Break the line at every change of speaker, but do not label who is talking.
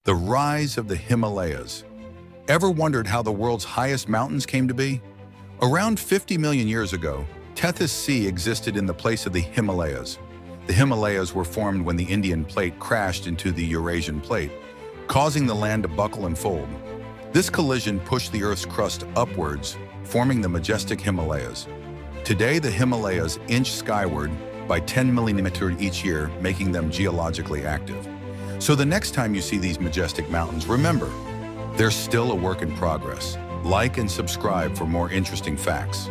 The rise of the Himalayas. Ever wondered how the world's highest mountains came to be? Around 50 million years ago, Tethys Sea existed in the place of the Himalayas. The Himalayas were formed when the Indian Plate crashed into the Eurasian Plate, causing the land to buckle and fold. This collision pushed the Earth's crust upwards, forming the majestic Himalayas. Today, the Himalayas inch skyward by 10 millimeters each year, making them geologically active. So the next time you see these majestic mountains, remember, they're still a work in progress. Like and subscribe for more interesting facts.